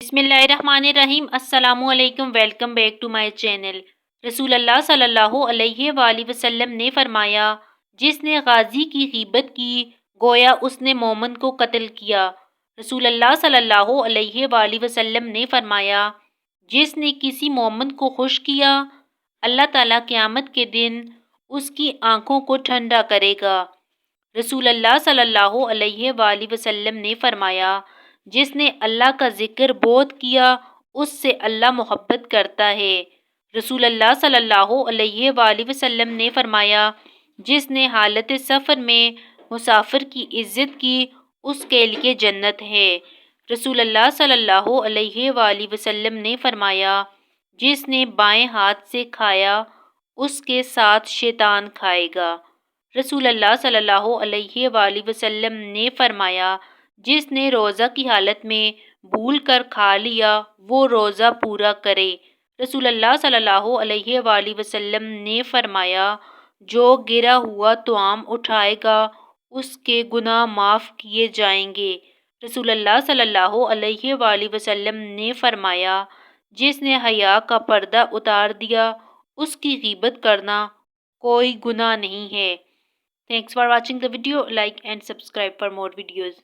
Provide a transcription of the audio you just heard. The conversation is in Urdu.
بسم اللہ الرحمن الرحیم۔ السلام علیکم، welcome back to my channel. رسول اللہ صلی اللہ علیہ وآلہ وسلم نے فرمایا، جس نے غازی کی غیبت کی گویا اس نے مومن کو قتل کیا۔ رسول اللہ صلی اللہ علیہ وآلہ وسلم نے فرمایا، جس نے کسی مومن کو خوش کیا، اللہ تعالیٰ قیامت کے دن اس کی آنکھوں کو ٹھنڈا کرے گا۔ رسول اللہ صلی اللہ علیہ وآلہ وسلم نے فرمایا، جس نے اللہ کا ذکر بہت کیا اس سے اللہ محبت کرتا ہے۔ رسول اللہ صلی اللہ علیہ وآلہ وسلم نے فرمایا، جس نے حالت سفر میں مسافر کی عزت کی اس کے لیے جنت ہے۔ رسول اللہ صلی اللہ علیہ وآلہ وسلم نے فرمایا، جس نے بائیں ہاتھ سے کھایا اس کے ساتھ شیطان کھائے گا۔ رسول اللہ صلی اللہ علیہ وآلہ وسلم نے فرمایا، جس نے روزہ کی حالت میں بھول کر کھا لیا وہ روزہ پورا کرے۔ رسول اللہ صلی اللہ علیہ وآلہ وسلم نے فرمایا، جو گرا ہوا طعام اٹھائے گا اس کے گناہ معاف کیے جائیں گے۔ رسول اللہ صلی اللہ علیہ وآلہ وسلم نے فرمایا، جس نے حیا کا پردہ اتار دیا اس کی غیبت کرنا کوئی گناہ نہیں ہے۔ Thanks for watching the video. Like and subscribe for more videos.